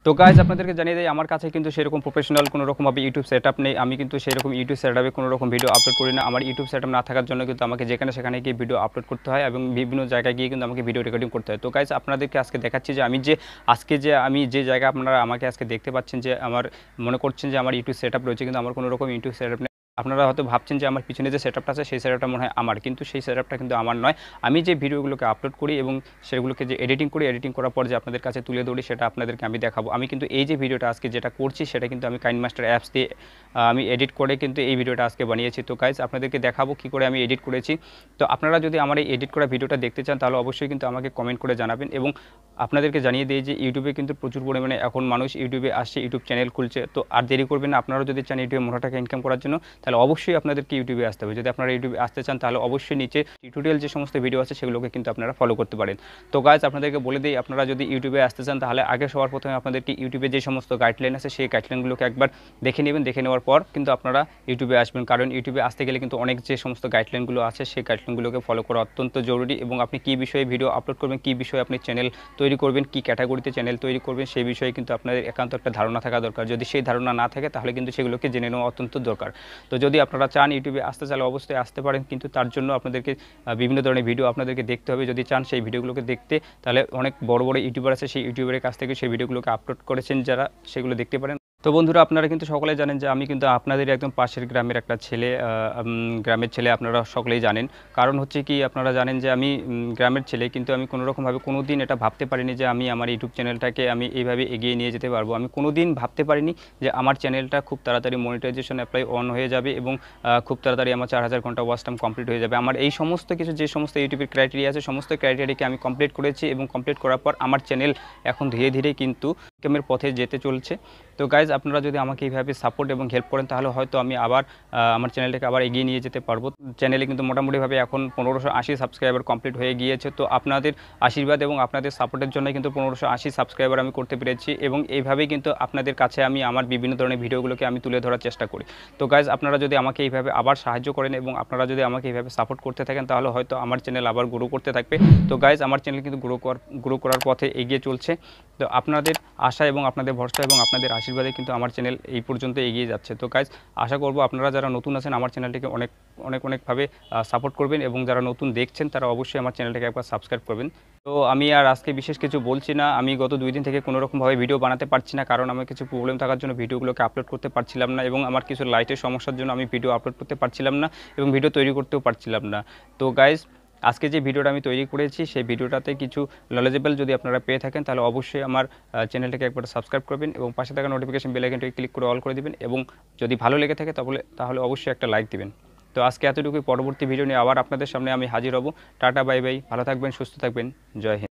তো গাইজ আপনাদেরকে জানিয়ে দেই আমার কাছে কিন্তু সেরকম প্রফেশনাল কোনো রকমভাবে ইউটিউব সেটআপ নেই। আমি কিন্তু সেরকম ইউটিউব সেটআপে কোনো রকম ভিডিও আপলোড করি না। আমার ইউটিউব সেটআপ না থাকার জন্য কিন্তু আমাকে যেখানে সেখানে গিয়ে ভিডিও আপলোড করতে হয় এবং বিভিন্ন জায়গায় গিয়ে কিন্তু আমাকে ভিডিও রেকর্ডিং করতে হয়। তো গাইজ আপনাদেরকে আজকে দেখাচ্ছি যে আমি যে জায়গায় আপনারা আমাকে আজকে দেখতে পাচ্ছেন, যে আমার মনে করছেন যে আমার ইউটিউব সেটআপ রয়েছে, কিন্তু আমার কোনো রকম ইউটিউব সেটআপ নেই। আপনারা হয়তো ভাবছেন যে আমার পিছনে যে সেটআপটা আছে সেই সেটআপটা মনে হয় আমার, কিন্তু সেই সেটআপটা কিন্তু আমার নয়। আমি যে ভিডিওগুলোকে আপলোড করি এবং সেগুলোকে যে এডিটিং করি, এডিটিং করার পর যে আপনাদের কাছে তুলে ধরি সেটা আপনাদেরকে আমি দেখাবো। আমি কিন্তু এই যে ভিডিওটা আজকে যেটা করছি সেটা কিন্তু আমি কাইনমাস্টার অ্যাপস দিয়ে আমি এডিট করে কিন্তু এই ভিডিওটা আজকে বানিয়েছি। তো গাইজ আপনাদেরকে দেখাবো কী করে আমি এডিট করেছি। তো আপনারা যদি আমার এই এডিট করা ভিডিওটা দেখতে চান তাহলে অবশ্যই কিন্তু আমাকে কমেন্ট করে জানাবেন। এবং আপনাদেরকে জানিয়ে দিই যে ইউটিউবে কিন্তু প্রচুর পরিমাণে এখন মানুষ ইউটিউবে আসছে, ইউটিউব চ্যানেল খুলছে। তো আর দেরি করবেন না, আপনারা যদি চান ইউটিউবে মোটা টাকা ইনকাম করার জন্য তাহলে অবশ্যই আপনাদেরকে ইউটিউবে আসতে হবে। যদি আপনারা ইউটিউবে আসতে চান তাহলে অবশ্যই নিচে টিউটোরিয়াল যে সমস্ত ভিডিও আছে সেগুলোকে কিন্তু আপনারা ফলো করতে পারেন। তো গাইজ আপনাদেরকে বলে দিই, আপনারা যদি ইউটিউবে আসতে চান তাহলে আগে সবার প্রথমে আপনাদেরকে ইউটিউবে যে সমস্ত গাইডলাইন আছে সেই গাইডলাইনগুলোকে একবার দেখে নেবেন। দেখে নেওয়ার পর কিন্তু আপনারা ইউটিউবে আসবেন, কারণ ইউটিউবে আসতে গেলে কিন্তু অনেক যে সমস্ত গাইডলাইনগুলো আছে সেই গাইডলাইনগুলোকে ফলো করা অত্যন্ত জরুরি। এবং আপনি কী বিষয়ে ভিডিও আপলোড করবেন, কী বিষয়ে আপনি চ্যানেল তৈরি করবেন, কী ক্যাটাগরিতে চ্যানেল তৈরি করবেন সেই বিষয়ে কিন্তু আপনাদের একান্ত একটা ধারণা থাকা দরকার। যদি সেই ধারণা না থাকে তাহলে কিন্তু সেগুলোকে জেনে নেওয়া অত্যন্ত দরকার। তো যদি আপনারা চান ইউটিউবে আসতে চাইলে অবশ্যই আসতে পারেন, কিন্তু তার জন্য আপনাদেরকে বিভিন্ন ধরনের ভিডিও আপনাদেরকে দেখতে হবে। যদি চান সেই ভিডিওগুলোকে দেখতে তাহলে অনেক বড় বড় ইউটিউবার আছে, সেই ইউটিউবারের কাছ থেকে সেই ভিডিওগুলোকে আপলোড করেছেন যারা, সেগুলো দেখতে পারেন। তো বন্ধুরা আপনারা কিন্তু সকলেই জানেন যে আমি কিন্তু আপনাদের একদম পাশের গ্রামের একটা ছেলে, গ্রামের ছেলে আপনারা সকলেই জানেন। কারণ হচ্ছে কি, আপনারা জানেন যে আমি গ্রামের ছেলে, কিন্তু আমি কোনোরকমভাবে কোনো দিন এটা ভাবতে পারিনি যে আমি আমার ইউটিউব চ্যানেলটাকে আমি এইভাবে এগিয়ে নিয়ে যেতে পারবো। আমি কোনো দিন ভাবতে পারিনি যে আমার চ্যানেলটা খুব তাড়াতাড়ি মনিটাইজেশন অ্যাপ্লাই অন হয়ে যাবে এবং খুব তাড়াতাড়ি আমার 4000 ঘন্টা ওয়াচ টাইম কমপ্লিট হয়ে যাবে। আমার এই সমস্ত কিছু যে সমস্ত ইউটিউবের ক্রাইটেরিয়া আছে সমস্ত ক্রাইটেরিয়াকে আমি কমপ্লিট করেছি, এবং কমপ্লিট করার পর আমার চ্যানেল এখন ধীরে ধীরে কিন্তু ইনকামের পথে যেতে চলছে। তো গাইজ আপনারা যদি আমাকে এইভাবে সাপোর্ট এবং হেল্প করেন তাহলে হয়তো আমি আবার আমার চ্যানেলটাকে আবার এগিয়ে নিয়ে যেতে পারবো। চ্যানেলে কিন্তু মোটামুটিভাবে এখন 1580 সাবস্ক্রাইবার কমপ্লিট হয়ে গিয়েছে। তো আপনাদের আশীর্বাদ এবং আপনাদের সাপোর্টের জন্য কিন্তু 1580 সাবস্ক্রাইবার আমি করতে পেরেছি, এবং এইভাবেই কিন্তু আপনাদের কাছে আমি আমার বিভিন্ন ধরনের ভিডিওগুলোকে আমি তুলে ধরার চেষ্টা করি। তো গাইজ আপনারা যদি আমাকে এইভাবে আবার সাহায্য করেন এবং আপনারা যদি আমাকে এইভাবে সাপোর্ট করতে থাকেন তাহলে হয়তো আমার চ্যানেল আবার গ্রো করতে থাকবে। তো গাইজ আমার চ্যানেল কিন্তু গ্রো করার পথে এগিয়ে চলছে। তো আপনাদের আশা এবং আপনাদের ভরসা এবং আপনাদের আশীর্বাদে কিন্তু আমার চ্যানেল এই পর্যন্ত এগিয়ে যাচ্ছে। তো গাইজ আশা করব আপনারা যারা নতুন আছেন আমার চ্যানেলটিকে অনেকভাবে সাপোর্ট করবেন, এবং যারা নতুন দেখছেন তারা অবশ্যই আমার চ্যানেলটাকে একবার সাবস্ক্রাইব করবেন। তো আমি আর আজকে বিশেষ কিছু বলছি না। আমি গত 2 দিন থেকে কোনোরকমভাবে ভিডিও বানাতে পারছি না, কারণ আমার কিছু প্রবলেম থাকার জন্য ভিডিওগুলোকে আপলোড করতে পারছিলাম না, এবং আমার কিছু লাইটের সমস্যার জন্য আমি ভিডিও আপলোড করতে পারছিলাম না এবং ভিডিও তৈরি করতেও পারছিলাম না। তো গাইজ আজকে যে ভিডিওটা আমি তৈরি করেছি সেই ভিডিওটাতে কিছু নলেজেবল যদি আপনারা পেয়ে থাকেন তাহলে অবশ্যই আমার চ্যানেলটাকে একবার সাবস্ক্রাইব করবেন এবং পাশে থাকা নোটিফিকেশন বেল আইকনটাকে ক্লিক করে অল করে দিবেন, এবং যদি ভালো লেগে থাকে তাহলে অবশ্যই একটা লাইক দিবেন। তো আজকে এতটুকুই। পরবর্তী ভিডিও নিয়ে আবার আপনাদের সামনে আমি হাজির হব। টাটা, বাই বাই, ভালো থাকবেন, সুস্থ থাকবেন, জয় হিন্দ।